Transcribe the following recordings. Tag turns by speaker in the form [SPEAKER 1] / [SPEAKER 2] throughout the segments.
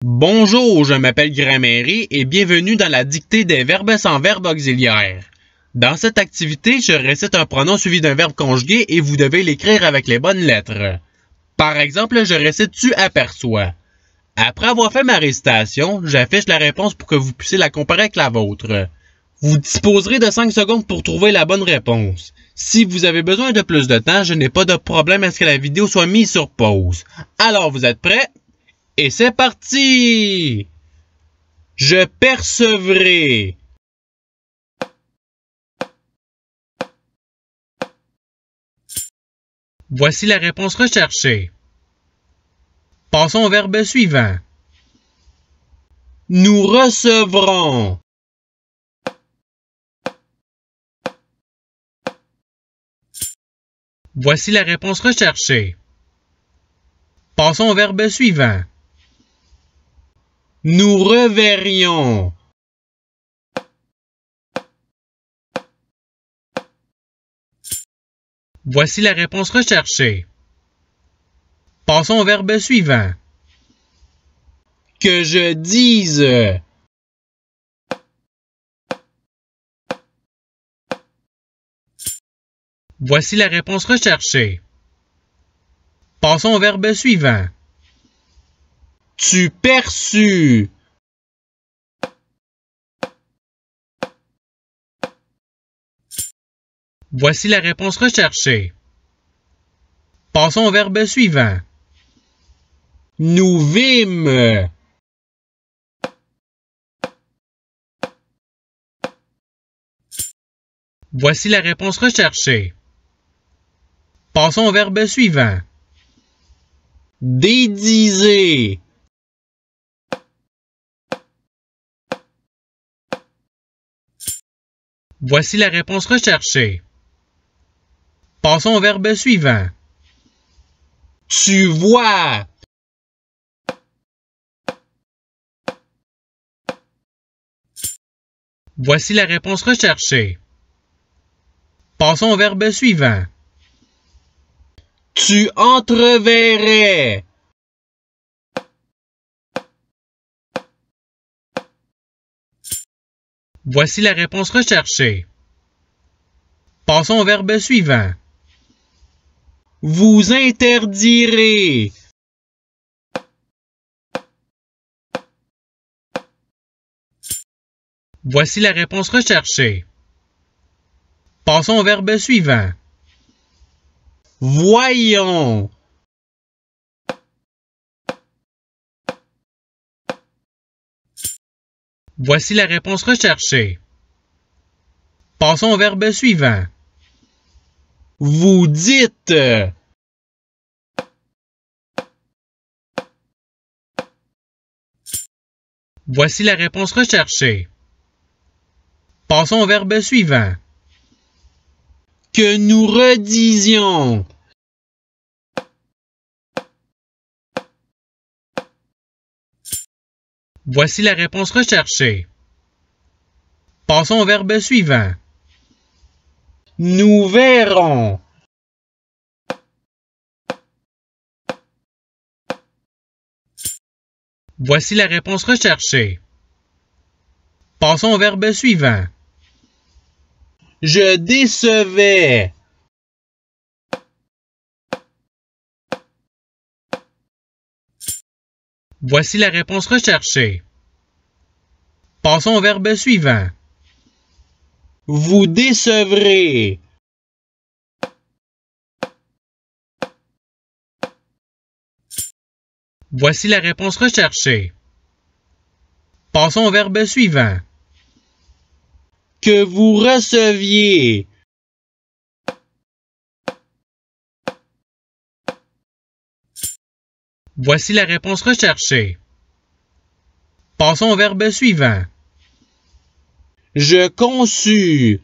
[SPEAKER 1] Bonjour, je m'appelle Gramairie et bienvenue dans la dictée des verbes sans verbe auxiliaire. Dans cette activité, je récite un pronom suivi d'un verbe conjugué et vous devez l'écrire avec les bonnes lettres. Par exemple, je récite tu aperçois. Après avoir fait ma récitation, j'affiche la réponse pour que vous puissiez la comparer avec la vôtre. Vous disposerez de 5 secondes pour trouver la bonne réponse. Si vous avez besoin de plus de temps, je n'ai pas de problème à ce que la vidéo soit mise sur pause. Alors, vous êtes prêts? Et c'est parti! Je percevrai. Voici la réponse recherchée. Passons au verbe suivant. Nous recevrons. Voici la réponse recherchée. Passons au verbe suivant. Nous reverrions. Voici la réponse recherchée. Passons au verbe suivant. Que je dise. Voici la réponse recherchée. Passons au verbe suivant. Tu perçus. Voici la réponse recherchée. Passons au verbe suivant. Nous vîmes. Voici la réponse recherchée. Passons au verbe suivant. Dédiser. Voici la réponse recherchée. Passons au verbe suivant. Tu vois. Voici la réponse recherchée. Passons au verbe suivant. Tu entreverrais. Voici la réponse recherchée. Passons au verbe suivant. Vous interdirez. Voici la réponse recherchée. Passons au verbe suivant. Voyons. Voici la réponse recherchée. Passons au verbe suivant. Vous dites. Voici la réponse recherchée. Passons au verbe suivant. Que nous redisions. Voici la réponse recherchée. Passons au verbe suivant. Nous verrons. Voici la réponse recherchée. Passons au verbe suivant. Je décevais. Voici la réponse recherchée. Passons au verbe suivant. Vous décevrez. Voici la réponse recherchée. Passons au verbe suivant. Que vous receviez. Voici la réponse recherchée. Passons au verbe suivant. Je conçus.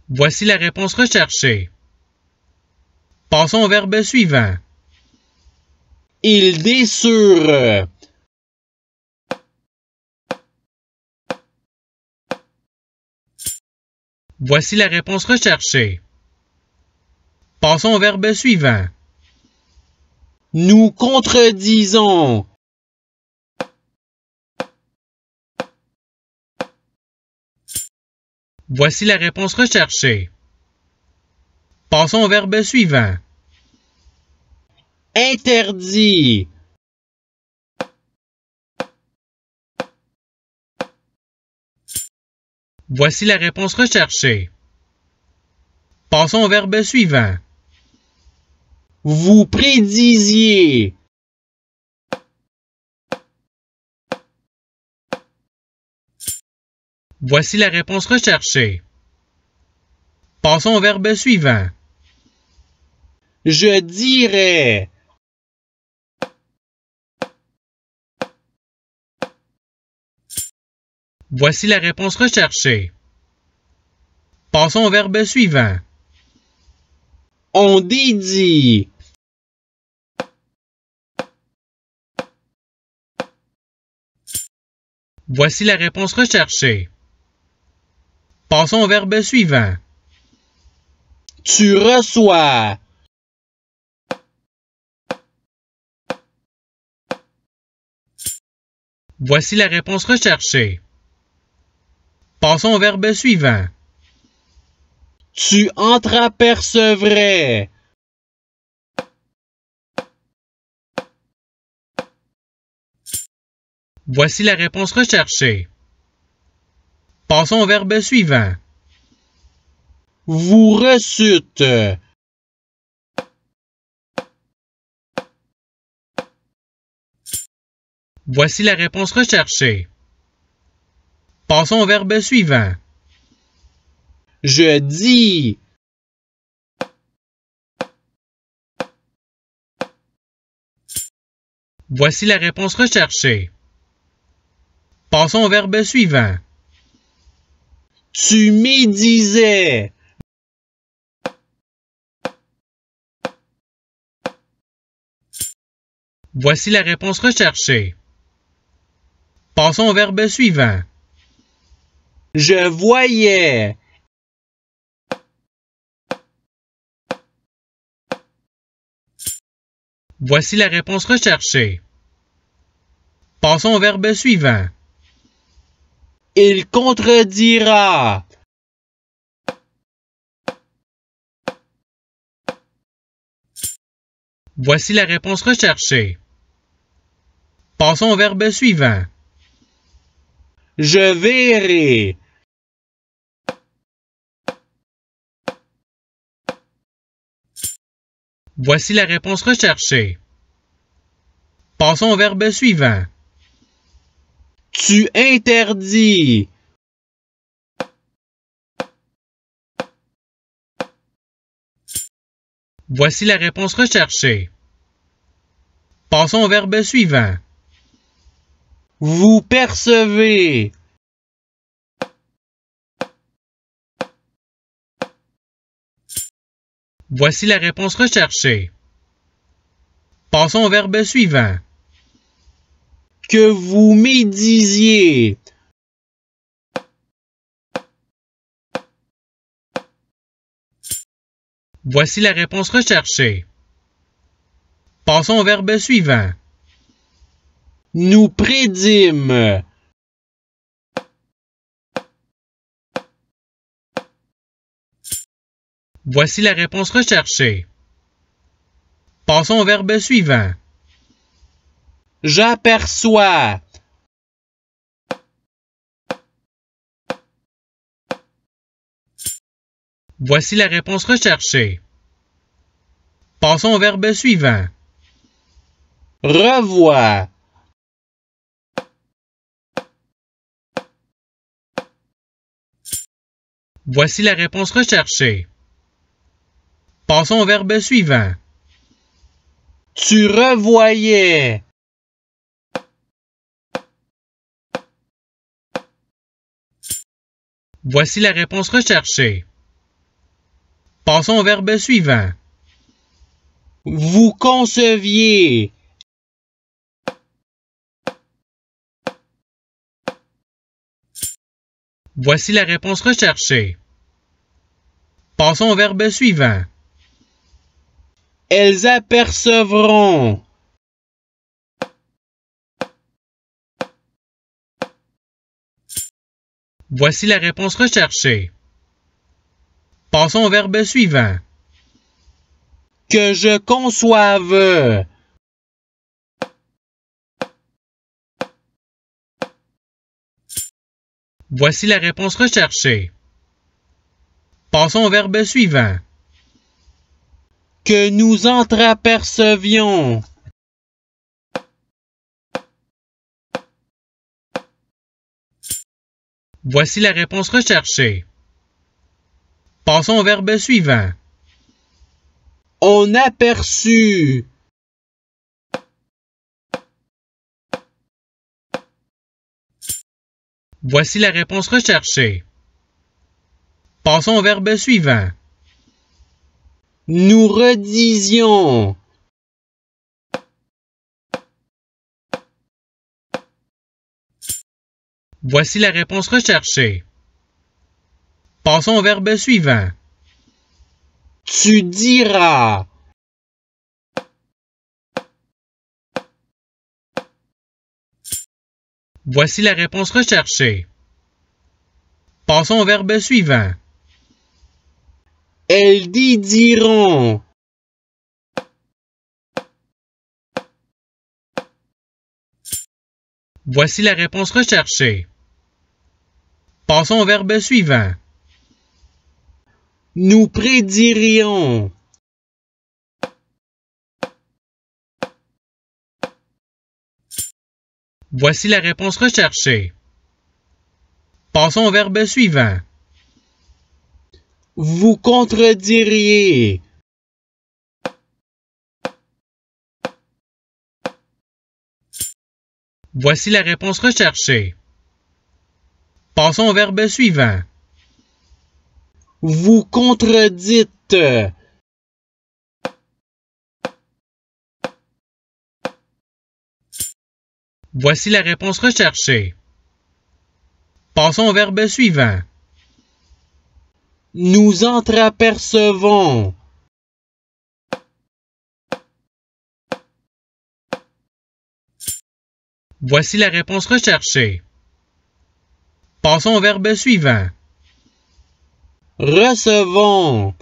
[SPEAKER 1] Voici la réponse recherchée. Passons au verbe suivant. Ils déçurent. Voici la réponse recherchée. Passons au verbe suivant. Nous contredisons. Voici la réponse recherchée. Passons au verbe suivant. Interdit. Voici la réponse recherchée. Passons au verbe suivant. Vous prédisiez. Voici la réponse recherchée. Passons au verbe suivant. Je dirais. Voici la réponse recherchée. Passons au verbe suivant. On dédie. Voici la réponse recherchée. Passons au verbe suivant. Tu reçois. Voici la réponse recherchée. Passons au verbe suivant. Tu entreapercevrais. Voici la réponse recherchée. Passons au verbe suivant. Vous reçûtes. Voici la réponse recherchée. Passons au verbe suivant. Je dis. Voici la réponse recherchée. Passons au verbe suivant. Tu médisais. Voici la réponse recherchée. Passons au verbe suivant. Je voyais. Voici la réponse recherchée. Passons au verbe suivant. Il contredira. Voici la réponse recherchée. Passons au verbe suivant. Je verrai. Voici la réponse recherchée. Passons au verbe suivant. Tu interdis. Voici la réponse recherchée. Passons au verbe suivant. Vous percevez. Voici la réponse recherchée. Passons au verbe suivant. Que vous médisiez. Voici la réponse recherchée. Passons au verbe suivant. Nous prédîmes. Voici la réponse recherchée. Passons au verbe suivant. J'aperçois. Voici la réponse recherchée. Passons au verbe suivant. Revois. Voici la réponse recherchée. Passons au verbe suivant. Tu revoyais. Voici la réponse recherchée. Passons au verbe suivant. Vous conceviez. Voici la réponse recherchée. Passons au verbe suivant. Elles apercevront. Voici la réponse recherchée. Passons au verbe suivant. Que je conçoive. Voici la réponse recherchée. Passons au verbe suivant. Que nous entreapercevions. Voici la réponse recherchée. Passons au verbe suivant. On aperçut. Voici la réponse recherchée. Passons au verbe suivant. Nous redisions. Voici la réponse recherchée. Passons au verbe suivant. Tu diras. Voici la réponse recherchée. Passons au verbe suivant. Elles diront. Voici la réponse recherchée. Passons au verbe suivant. Nous prédirions. Voici la réponse recherchée. Passons au verbe suivant. Vous contrediriez. Voici la réponse recherchée. Passons au verbe suivant. Vous contredites. Voici la réponse recherchée. Passons au verbe suivant. Nous entreapercevons. Voici la réponse recherchée. Passons au verbe suivant. Recevons.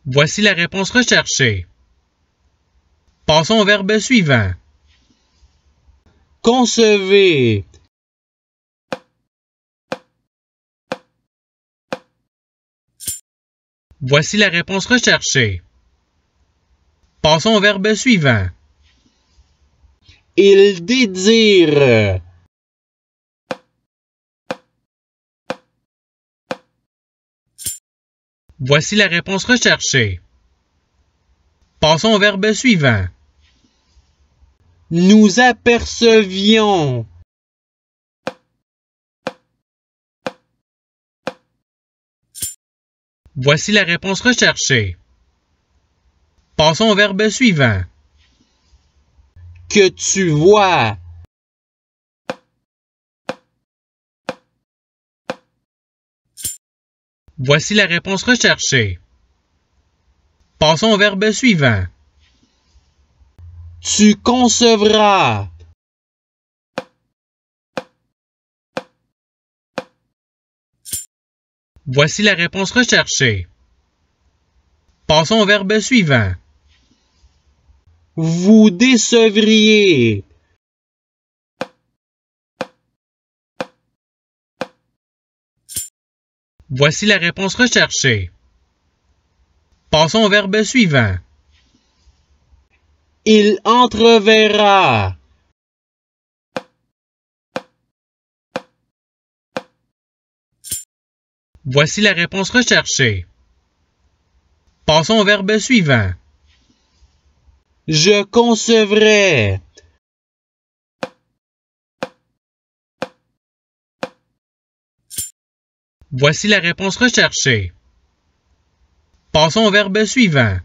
[SPEAKER 1] Voici la réponse recherchée. Passons au verbe suivant. Concevez. Voici la réponse recherchée. Passons au verbe suivant. Ils dédirent. Voici la réponse recherchée. Passons au verbe suivant. Nous apercevions. Voici la réponse recherchée. Passons au verbe suivant. Que tu vois. Voici la réponse recherchée. Passons au verbe suivant. Tu concevras. Voici la réponse recherchée. Passons au verbe suivant. Vous décevriez. Voici la réponse recherchée. Passons au verbe suivant. Il entreverra. Voici la réponse recherchée. Passons au verbe suivant. Je concevrai. Voici la réponse recherchée. Passons au verbe suivant.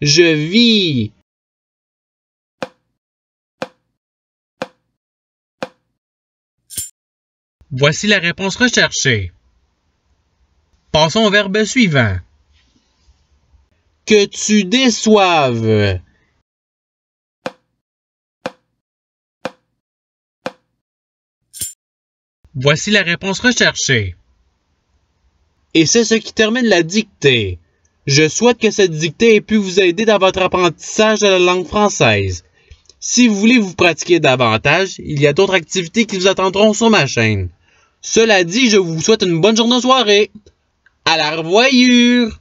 [SPEAKER 1] Je vis. Voici la réponse recherchée. Passons au verbe suivant. Que tu déçoives. Voici la réponse recherchée. Et c'est ce qui termine la dictée. Je souhaite que cette dictée ait pu vous aider dans votre apprentissage de la langue française. Si vous voulez vous pratiquer davantage, il y a d'autres activités qui vous attendront sur ma chaîne. Cela dit, je vous souhaite une bonne journée ou soirée. À la revoyure!